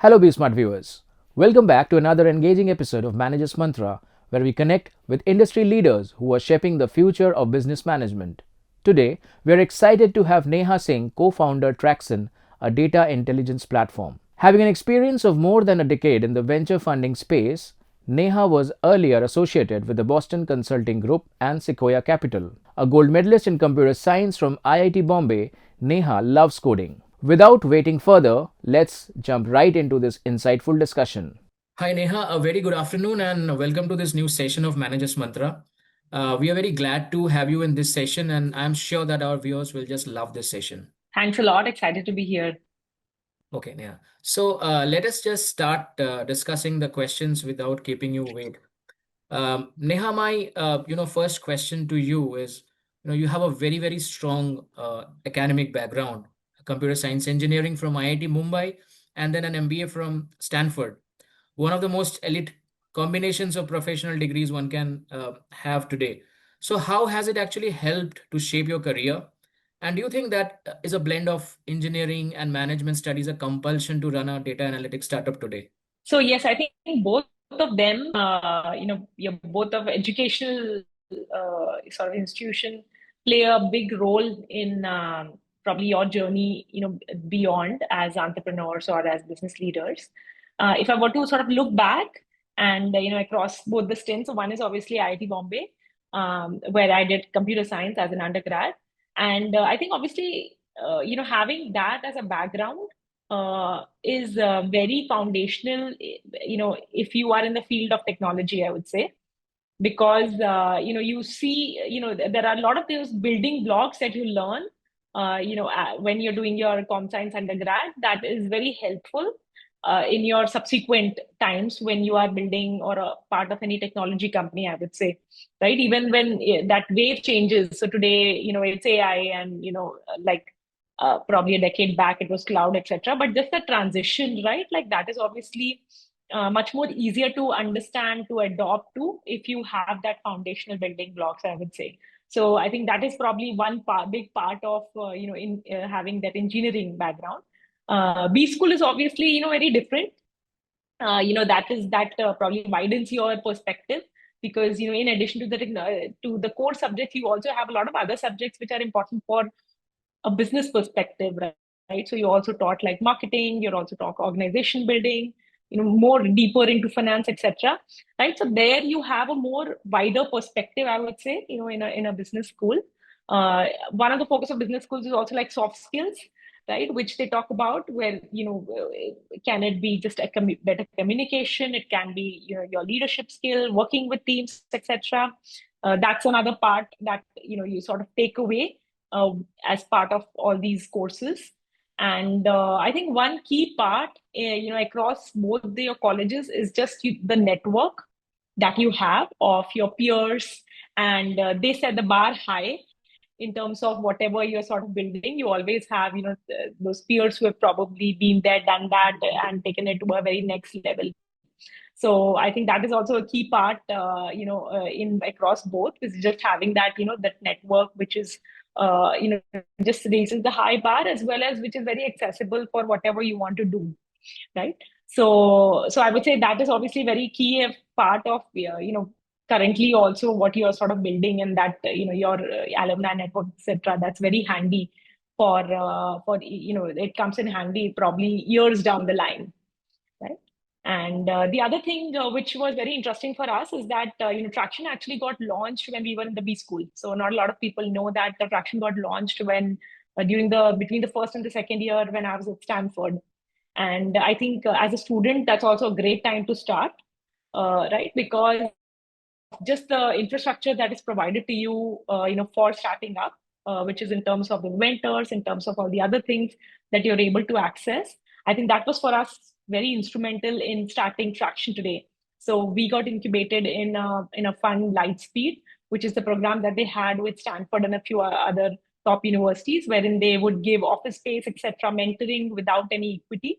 Hello, Be Smart viewers. Welcome back to another engaging episode of Manager's Mantra, where we connect with industry leaders who are shaping the future of business management. Today, we are excited to have Neha Singh, co-founder Tracxn, a data intelligence platform. Having an experience of more than a decade in the venture funding space, Neha was earlier associated with the Boston Consulting Group and Sequoia Capital. A gold medalist in computer science from IIT Bombay, Neha loves coding. Without waiting further, let's jump right into this insightful discussion. Hi, Neha. A very good afternoon and welcome to this new session of Manager's Mantra. We are very glad to have you in this session, and I'm sure that our viewers will just love this session. Thanks a lot. Excited to be here. Okay, Neha. So let us just start discussing the questions without keeping you wait. Neha, my first question to you is, you have a very strong academic background, computer science engineering from IIT Mumbai, and then an MBA from Stanford. One of the most elite combinations of professional degrees one can have today. So, how has it actually helped to shape your career? And do you think that is a blend of engineering and management studies a compulsion to run a data analytics startup today? So yes, I think both of them, both of educational sort of institution play a big role in probably your journey, beyond as entrepreneurs or as business leaders. If I were to sort of look back and across both the stints, so one is obviously IIT Bombay, where I did computer science as an undergrad, and I think obviously having that as a background is very foundational, if you are in the field of technology, I would say, because, you see, there are a lot of those building blocks that you learn, when you're doing your com science undergrad, that is very helpful in your subsequent times when you are building or a part of any technology company, I would say, right? Even when that wave changes. So today, it's AI and, like probably a decade back, it was cloud, etc. But just the transition, right? Like that is obviously much more easier to understand, to adopt to, if you have that foundational building blocks, I would say. So I think that is probably one big part of in having that engineering background. B school is obviously very different. That is that probably widens your perspective, because in addition to to the core subjects, you also have a lot of other subjects which are important for a business perspective, right? So you also taught like marketing, you're also taught organization building, more deeper into finance, etc. Right? So there you have a more wider perspective, I would say, in a business school. One of the focus of business schools is also like soft skills, right? Which they talk about, where can it be just a better communication? It can be your leadership skill, working with teams, etc. That's another part that you sort of take away uh, as part of all these courses. And I think one key part, across both your colleges is just the network that you have of your peers, and they set the bar high in terms of whatever you're sort of building. You always have, those peers who have probably been there, done that, and taken it to a very next level. So I think that is also a key part, in across both, is just having that, that network, which is, just raises the high bar, as well as which is very accessible for whatever you want to do, right? So I would say that is obviously very key part of, currently also what you are sort of building, and that, your alumni network, etc. That's very handy for it comes in handy probably years down the line, right? And the other thing which was very interesting for us is that Tracxn actually got launched when we were in the B school. So not a lot of people know that the Tracxn got launched when during the between the first and the second year when I was at Stanford. And I think as a student, that's also a great time to start, right? Because just the infrastructure that is provided to you, for starting up, which is in terms of the mentors, in terms of all the other things that you're able to access. I think that was for us very instrumental in starting Tracxn today. So we got incubated in a fund Lightspeed, which is the program that they had with Stanford and a few other top universities, wherein they would give office space, etc., mentoring without any equity,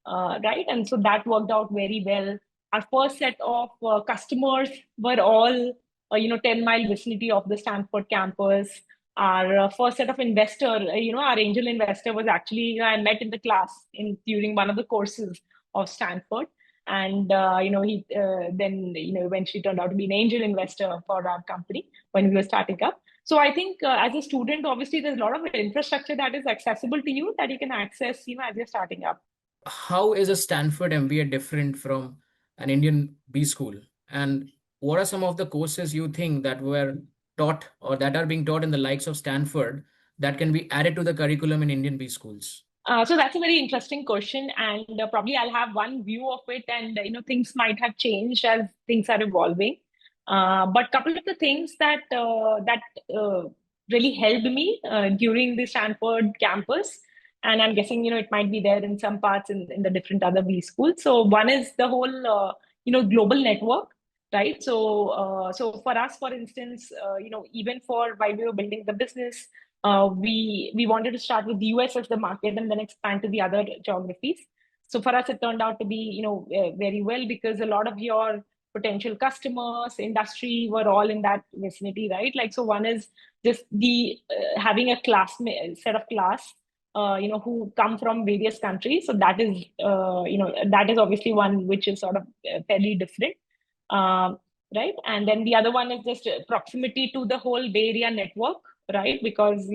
right? And so that worked out very well. Our first set of customers were all, 10-mile vicinity of the Stanford campus. Our first set of investor, our angel investor was actually, I met in the class in during one of the courses of Stanford. And he then eventually turned out to be an angel investor for our company when we were starting up. So I think as a student, obviously there's a lot of infrastructure that is accessible to you that you can access, as you're starting up. How is a Stanford MBA different from an Indian B school? And what are some of the courses you think that were taught or that are being taught in the likes of Stanford that can be added to the curriculum in Indian B schools? So that's a very interesting question, and probably I'll have one view of it, and things might have changed as things are evolving. But couple of the things that really helped me during the Stanford campus, and I'm guessing it might be there in some parts in the different other B schools. So one is the whole global network, right? So for us, for instance, even for while we were building the business, we wanted to start with the US as the market and then expand to the other geographies. So for us, it turned out to be very well because a lot of your potential customers, industry were all in that vicinity, right? Like so, one is just the having a set of class. Who come from various countries. So that is obviously one which is sort of fairly different. Um, right. And then the other one is just proximity to the whole Bay Area network, right? Because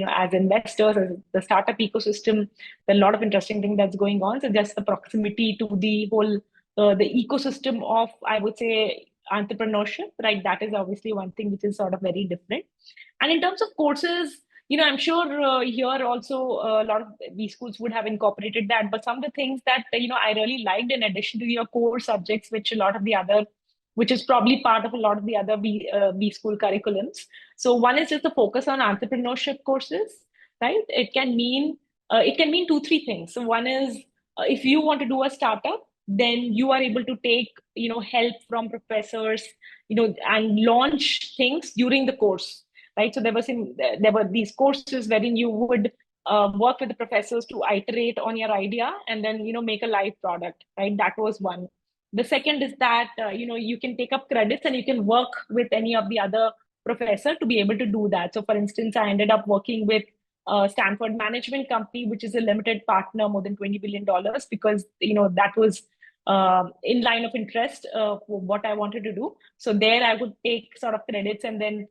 as investors, as the startup ecosystem, there are a lot of interesting things that's going on. So just the proximity to the whole the ecosystem of, I would say, entrepreneurship, right? That is obviously one thing which is sort of very different. And in terms of courses, I'm sure here also a lot of these schools would have incorporated that. But some of the things that I really liked in addition to your core subjects, which is probably part of a lot of the other B school curriculums. So one is just the focus on entrepreneurship courses, right? It can mean two, three things. So one is if you want to do a startup, then you are able to take help from professors, and launch things during the course, right? So there were these courses wherein you would work with the professors to iterate on your idea and then make a live product, right? That was one. The second is that you can take up credits and you can work with any of the other professor to be able to do that. So for instance, I ended up working with Stanford Management Company, which is a limited partner, more than $20 billion, because that was in line of interest for what I wanted to do. So there I would take sort of credits and then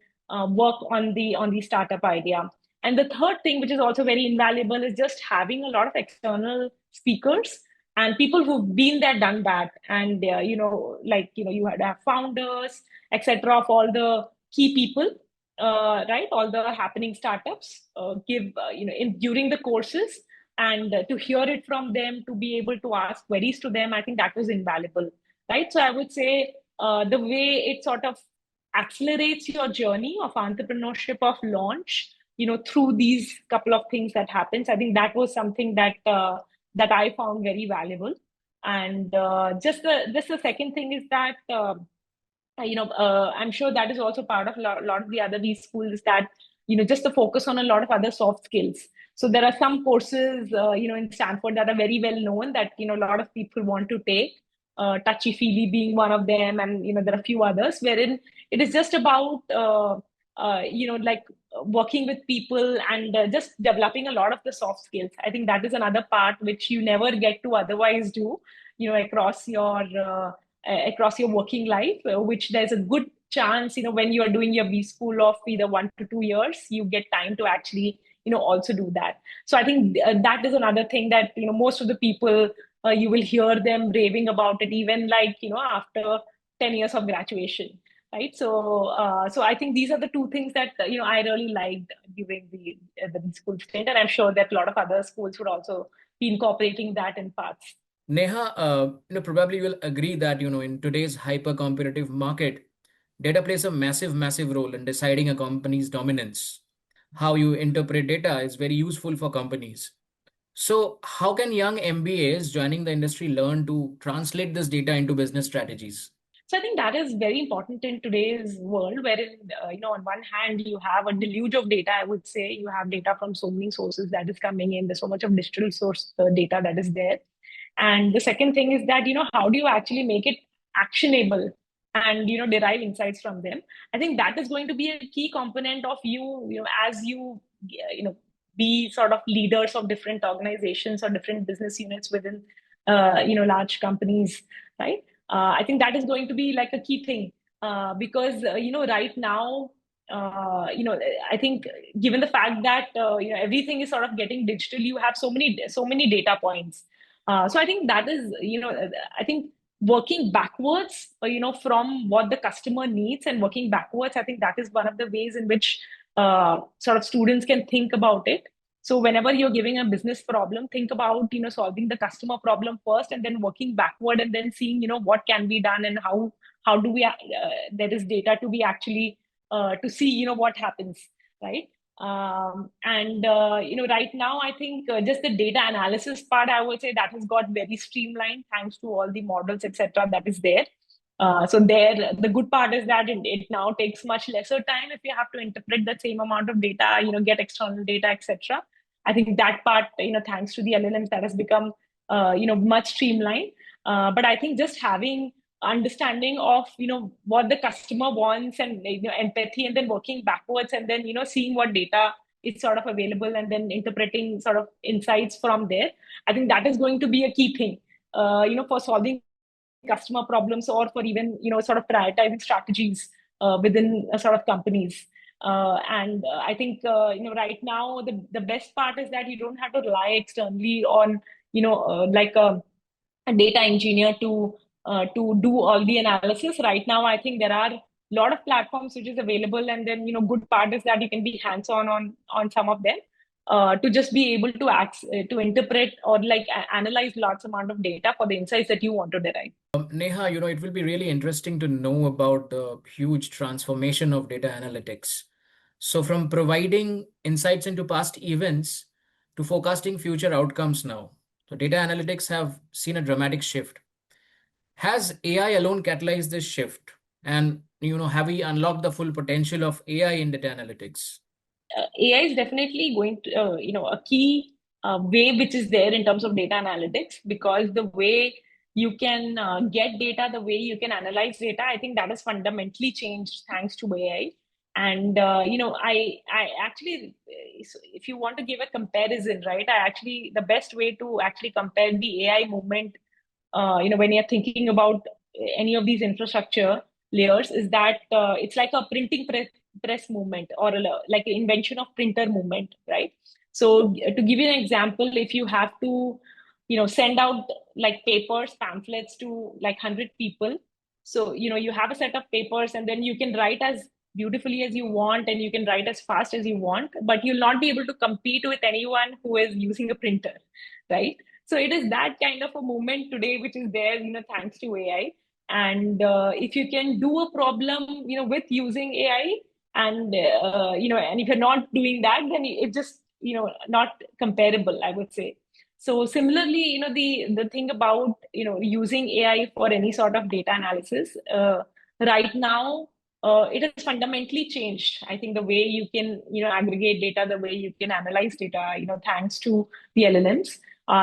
work on the startup idea. And the third thing, which is also very invaluable, is just having a lot of external speakers and people who've been there, done that, and you had to have founders, etc., of all the key people, right? All the happening startups give during the courses, and to hear it from them, to be able to ask queries to them, I think that was invaluable, right? So I would say the way it sort of accelerates your journey of entrepreneurship, of launch, through these couple of things that happens, I think that was something that I found very valuable. And just the second thing is that I'm sure that is also part of lot of the other these schools, that just the focus on a lot of other soft skills. So there are some courses in Stanford that are very well known that a lot of people want to take, touchy feely being one of them, and there are a few others wherein it is just about like working with people and just developing a lot of the soft skills. I think that is another part which you never get to otherwise do across your working life, which there's a good chance, when you're doing your B school of either 1 to 2 years, you get time to actually, also do that. So I think that is another thing that, most of the people, you will hear them raving about it, even like, after 10 years of graduation. Right. So I think these are the two things that, I really liked during the B school stint. And I'm sure that a lot of other schools would also be incorporating that in parts. Neha, probably you'll agree that, in today's hyper-competitive market, data plays a massive, massive role in deciding a company's dominance. How you interpret data is very useful for companies. So, how can young MBAs joining the industry learn to translate this data into business strategies? So I think that is very important in today's world, wherein on one hand you have a deluge of data. I would say you have data from so many sources that is coming in. There's so much of digital source data that is there, and the second thing is that how do you actually make it actionable and derive insights from them. I think that is going to be a key component of as you be sort of leaders of different organizations or different business units within large companies, right? I think that is going to be like a key thing, because right now, I think given the fact that everything is sort of getting digital, you have so many data points. So I think that is, I think working backwards, from what the customer needs and working backwards, I think that is one of the ways in which sort of students can think about it. So whenever you're giving a business problem, think about, solving the customer problem first, and then working backward, and then seeing, what can be done, and how do we there is data to be actually to see, what happens, right? And right now, I think just the data analysis part, I would say that has got very streamlined thanks to all the models, etc., that is there. So there, the good part is that it now takes much lesser time if you have to interpret the same amount of data, get external data, etc. I think that part, thanks to the LLMs, that has become, much streamlined. But I think just having understanding of, what the customer wants, and empathy, and then working backwards, and then seeing what data is sort of available, and then interpreting sort of insights from there. I think that is going to be a key thing, for solving customer problems, or for even sort of prioritizing strategies within sort of companies. And I think right now the best part is that you don't have to rely externally on like a data engineer to do all the analysis. Right now, I think there are a lot of platforms which is available, and then good part is that you can be hands-on on some of them, to just be able to to interpret or like analyze lots amount of data for the insights that you want to derive. Neha, it will be really interesting to know about the huge transformation of data analytics. So, from providing insights into past events to forecasting future outcomes now. So, data analytics have seen a dramatic shift. Has AI alone catalyzed this shift? And, have we unlocked the full potential of AI in data analytics? AI is definitely going to, a key way which is there in terms of data analytics, because the way you can get data, the way you can analyze data, I think that has fundamentally changed thanks to AI. And I actually, if you want to give a comparison, right? The best way to actually compare the AI movement, when you're thinking about any of these infrastructure layers, is that it's like a printing press movement, or like an invention of printer movement, right? So to give you an example, if you have to send out like papers, pamphlets to like 100 people, so you have a set of papers, and then you can write as beautifully as you want, and you can write as fast as you want, but you'll not be able to compete with anyone who is using a printer, right? So it is that kind of a movement today which is there, thanks to AI. And if you can do a problem with using AI, and and if you're not doing that, then it just not comparable, I would say. So similarly, the thing about using AI for any sort of data analysis, right now, it has fundamentally changed. I think the way you can aggregate data, the way you can analyze data, thanks to the LLMs.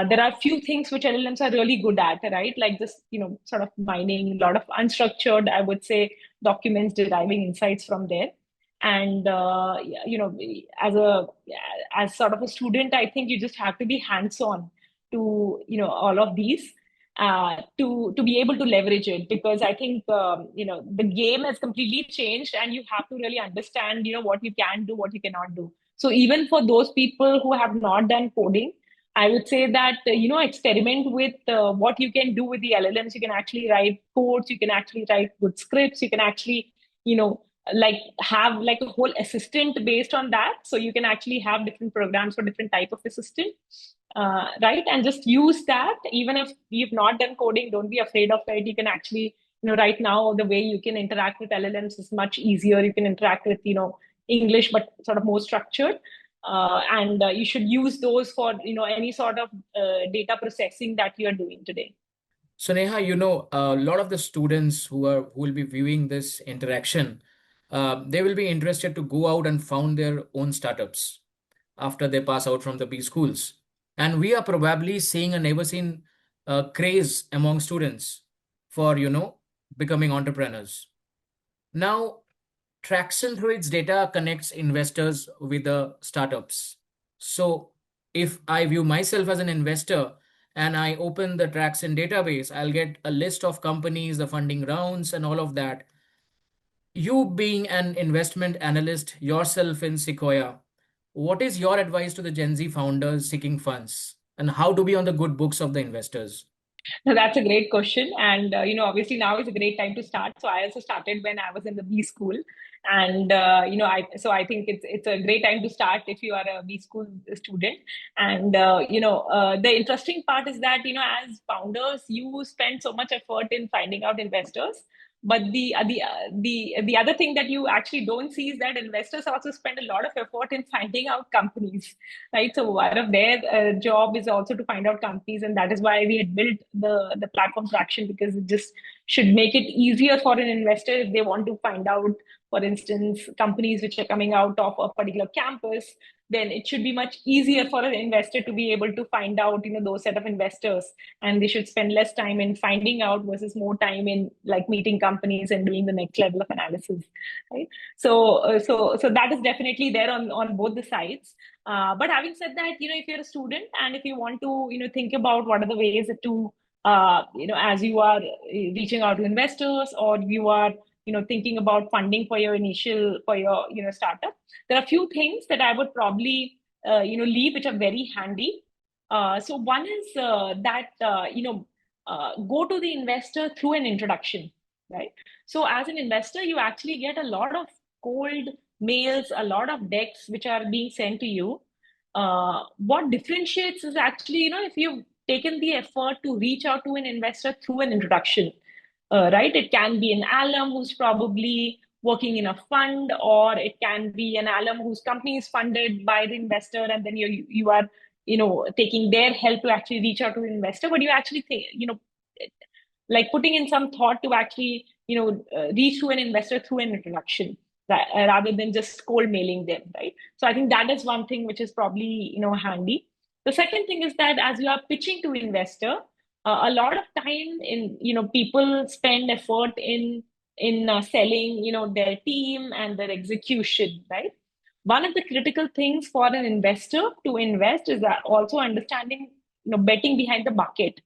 There are few things which LLMs are really good at, right? Like just sort of mining a lot of unstructured, I would say, documents, deriving insights from there. And as a as sort of a student, I think you just have to be hands-on to all of these, to be able to leverage it, because I think the game has completely changed, and you have to really understand what you can do, what you cannot do. So even for those people who have not done coding, I would say that experiment with what you can do with the LLMs. You can actually write codes, you can actually write good scripts, you can actually like have like a whole assistant based on that, so you can actually have different programs for different type of assistant, right? And just use that. Even if you've not done coding, don't be afraid of it. You can actually right now the way you can interact with LLMs is much easier. You can interact with English, but sort of more structured, and you should use those for any sort of data processing that you're doing today. So Neha, a lot of the students who will be viewing this interaction, they will be interested to go out and found their own startups after they pass out from the B schools. And we are probably seeing a never seen craze among students for, becoming entrepreneurs. Now, Tracxn through its data connects investors with the startups. So if I view myself as an investor and I open the Tracxn database, I'll get a list of companies, the funding rounds, and all of that. You being an investment analyst yourself in Sequoia, what is your advice to the Gen Z founders seeking funds and how to be on the good books of the investors? That's a great question. And, obviously now is a great time to start. So I also started when I was in the B school. And, I think it's a great time to start if you are a B school student. And, the interesting part is that, as founders, you spend so much effort in finding out investors. But the other thing that you actually don't see is that investors also spend a lot of effort in finding out companies, right? So one of their job is also to find out companies, and that is why we had built the platform Tracxn, because it just should make it easier for an investor if they want to find out, for instance, companies which are coming out of a particular campus. Then it should be much easier for an investor to be able to find out, those set of investors, and they should spend less time in finding out versus more time in like meeting companies and doing the next level of analysis, right? So that is definitely there on both the sides. But having said that, if you're a student and if you want to, think about what are the ways to, as you are reaching out to investors, or you are, thinking about funding for for your, startup, there are a few things that I would probably, leave, which are very handy. So one is that, go to the investor through an introduction, right? So as an investor, you actually get a lot of cold mails, a lot of decks which are being sent to you. What differentiates is actually, if you've taken the effort to reach out to an investor through an introduction, right? It can be an alum who's probably working in a fund, or it can be an alum whose company is funded by the investor, and then you are, taking their help to actually reach out to an investor. But you actually think, like putting in some thought to actually, reach to an investor through an introduction, rather than just cold mailing them, right? So I think that is one thing which is probably, handy. The second thing is that as you are pitching to investor, a lot of time in, people spend effort in selling, their team and their execution, right? One of the critical things for an investor to invest is that also understanding, betting behind the bucket,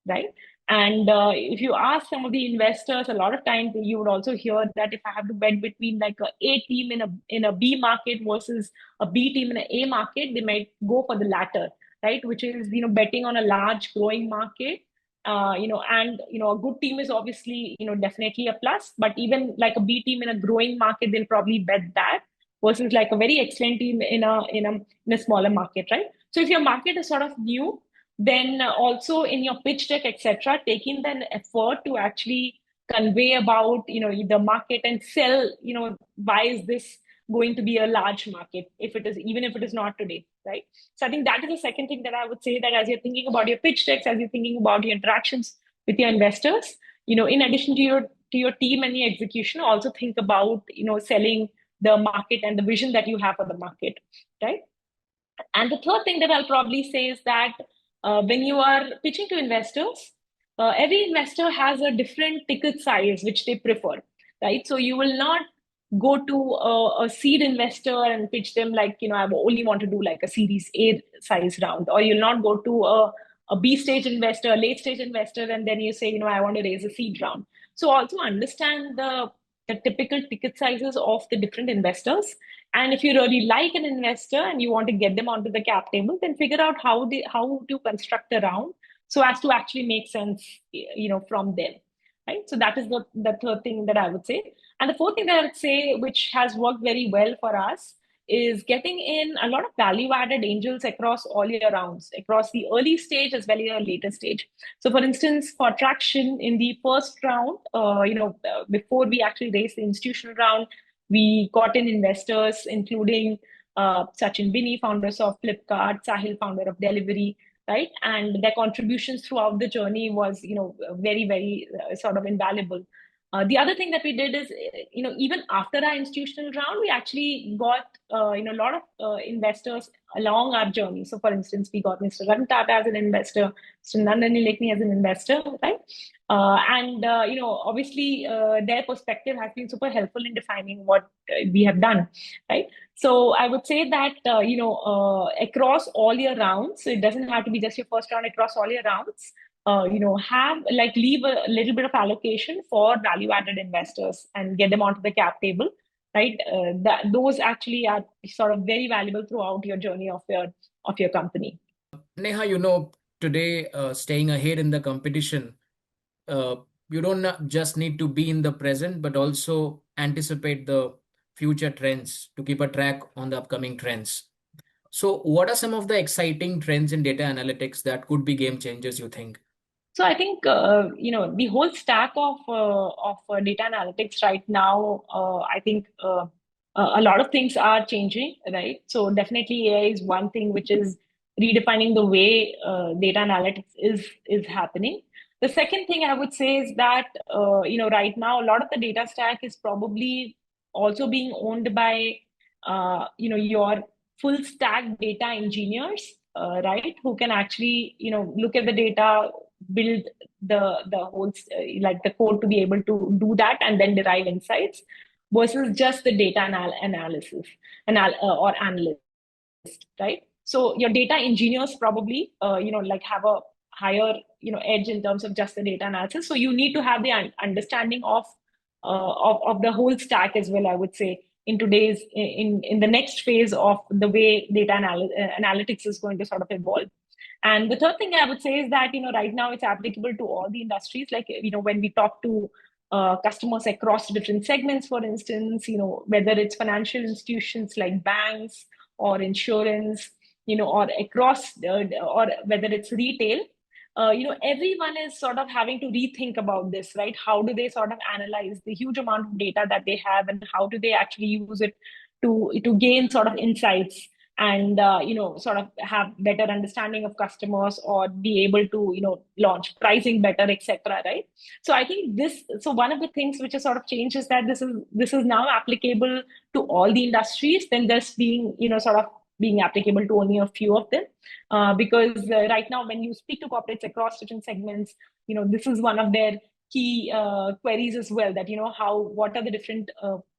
right? And if you ask some of the investors, a lot of times you would also hear that if I have to bet between like a team in a B market versus a B team in an A market, they might go for the latter, right? Which is, betting on a large growing market. And a good team is obviously, definitely a plus, but even like a B team in a growing market, they'll probably bet that versus like a very excellent team in a smaller market, right? So if your market is sort of new, then also in your pitch deck, etc., taking the effort to actually convey about, the market and sell, why is this going to be a large market, if it is, even if it is not today, right? So I think that is the second thing that I would say, that as you're thinking about your pitch decks, as you're thinking about your interactions with your investors, in addition to your team and your execution, also think about, selling the market and the vision that you have for the market, right? And the third thing that I'll probably say is that when you are pitching to investors, every investor has a different ticket size which they prefer, right? So you will not go to a seed investor and pitch them like, I only want to do like a Series A size round, or you'll not go to a B stage investor, a late stage investor, and then you say, I want to raise a seed round. So also understand the typical ticket sizes of the different investors, and if you really like an investor and you want to get them onto the cap table, then figure out how to construct a round so as to actually make sense, from them, right? So that is the third thing that I would say. And the fourth thing that I would say, which has worked very well for us, is getting in a lot of value added angels across all your rounds, across the early stage as well as your later stage. So for instance, for Tracxn, in the first round, before we actually raised the institutional round, we got in investors, including Sachin Bini, founders of Flipkart, Sahil, founder of Delivery, right? And their contributions throughout the journey was, very, very sort of invaluable. The other thing that we did is, even after our institutional round, we actually got, a lot of investors along our journey. So, for instance, we got Mr. Ratan Tata as an investor, Mr. Nandan Nilekani as an investor, right? And obviously, their perspective has been super helpful in defining what we have done, right? So I would say that across all your rounds, so it doesn't have to be just your first round. Across all your rounds, have like leave a little bit of allocation for value-added investors and get them onto the cap table, right? That those actually are sort of very valuable throughout your journey of your company. Neha, today staying ahead in the competition, uh, you don't just need to be in the present, but also anticipate the future trends to keep a track on the upcoming trends. So, what are some of the exciting trends in data analytics that could be game changers, you think? So I think the whole stack of data analytics right now. I think a lot of things are changing, right? So definitely AI is one thing which is redefining the way data analytics is happening. The second thing I would say is that right now a lot of the data stack is probably also being owned by your full stack data engineers, right? Who can actually look at the data, build the whole like the code to be able to do that and then derive insights versus just the data analysis or analyst, right? So your data engineers probably like have a higher edge in terms of just the data analysis. So you need to have the understanding of the whole stack as well, I would say, in today's in the next phase of the way data analytics is going to sort of evolve. And the third thing I would say is that, right now it's applicable to all the industries. Like, when we talk to customers across different segments, for instance, whether it's financial institutions like banks or insurance, or across, or whether it's retail, everyone is sort of having to rethink about this, right? How do they sort of analyze the huge amount of data that they have, and how do they actually use it to gain sort of insights and sort of have better understanding of customers or be able to launch pricing better, etc., right? So I think one of the things which has sort of changed is that this is now applicable to all the industries than just being sort of being applicable to only a few of them, because right now when you speak to corporates across different segments, this is one of their key queries as well, that what are the different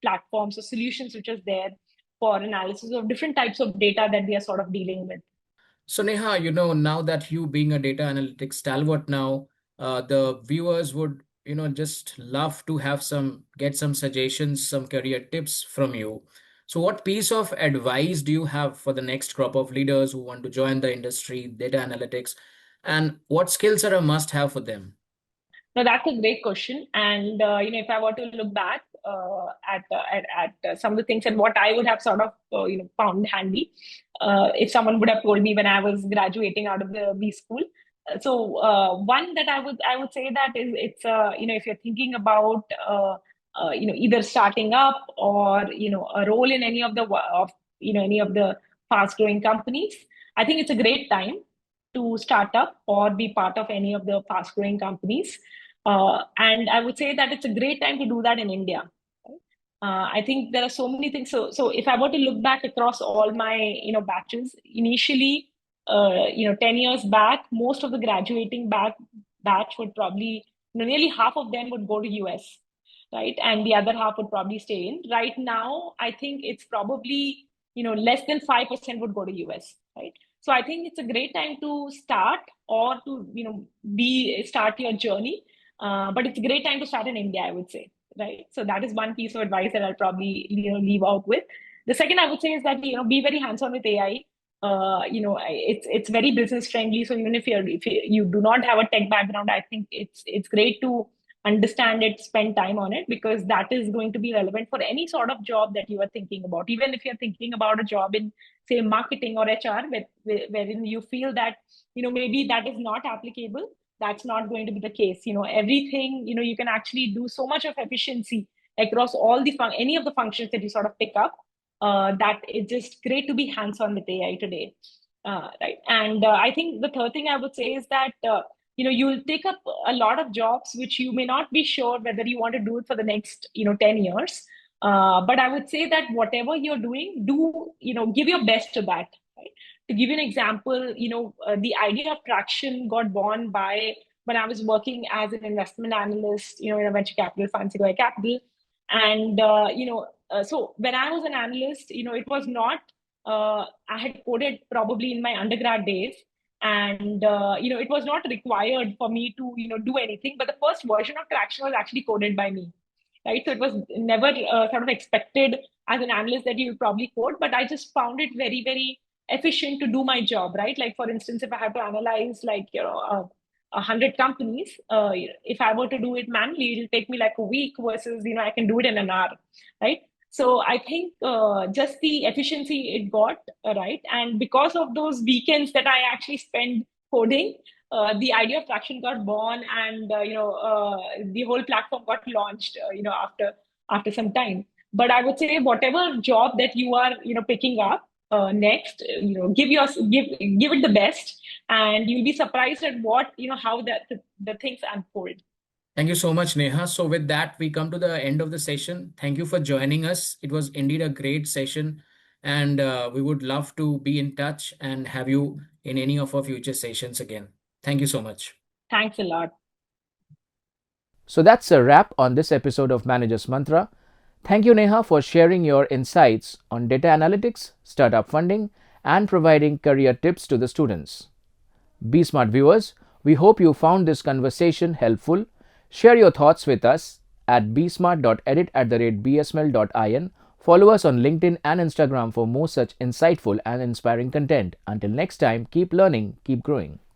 platforms or solutions which is there for analysis of different types of data that we are sort of dealing with. So Neha, now that you being a data analytics stalwart now, the viewers would, just love to get some suggestions, some career tips from you. So what piece of advice do you have for the next crop of leaders who want to join the industry, data analytics, and what skills are a must have for them? No, that's a great question. And if I were to look back at some of the things and what I would have sort of found handy, if someone would have told me when I was graduating out of the B school. One that I would say that is, it's if you're thinking about either starting up or a role in any of the fast growing companies, I think it's a great time to start up or be part of any of the fast growing companies. And I would say that it's a great time to do that in India. I think there are so many things. So if I were to look back across all my batches, initially, 10 years back, most of the graduating batch would probably, nearly half of them would go to US, right, and the other half would probably stay in. Right now, I think it's probably less than 5% would go to US, right. So I think it's a great time to start or to be start your journey, but it's a great time to start in India, I would say, right? So that is one piece of advice that I'll probably leave out with. The second I would say is that be very hands-on with AI. It's very business friendly. So even if you do not have a tech background, I think it's great to understand it, spend time on it, because that is going to be relevant for any sort of job that you are thinking about. Even if you're thinking about a job in, say, marketing or HR, wherein you feel that maybe that is not applicable, that's not going to be the case. Everything, you can actually do so much of efficiency across all any of the functions that you sort of pick up, that it's just great to be hands-on with AI today. Right. And I think the third thing I would say is that you'll take up a lot of jobs which you may not be sure whether you want to do it for the next 10 years. But I would say that whatever you're doing, do give your best to that, right? To give you an example, the idea of Tracxn got born by when I was working as an investment analyst, in a venture capital fund, Sequoia Capital. And, so when I was an analyst, it was not, I had coded probably in my undergrad days. And, it was not required for me to, do anything. But the first version of Tracxn was actually coded by me, right? So it was never sort of expected as an analyst that you would probably code, but I just found it very, very efficient to do my job, right? Like, for instance, if I have to analyze, like, 100 companies, if I were to do it manually, it'll take me like a week versus, I can do it in an hour, right? So I think just the efficiency it got, right? And because of those weekends that I actually spent coding, the idea of Tracxn got born, and the whole platform got launched. After some time. But I would say whatever job that you are picking up next, give it the best, and you'll be surprised at what how the things unfold. Thank you so much, Neha. So, with that, we come to the end of the session. Thank you for joining us. It was indeed a great session, and we would love to be in touch and have you in any of our future sessions again. Thank you so much. Thanks a lot. So, that's a wrap on this episode of Manager's Mantra. Thank you, Neha, for sharing your insights on data analytics, startup funding, and providing career tips to the students. Be Smart viewers, we hope you found this conversation helpful. Share your thoughts with us at bsmart.edit@bsml.in. Follow us on LinkedIn and Instagram for more such insightful and inspiring content. Until next time, keep learning, keep growing.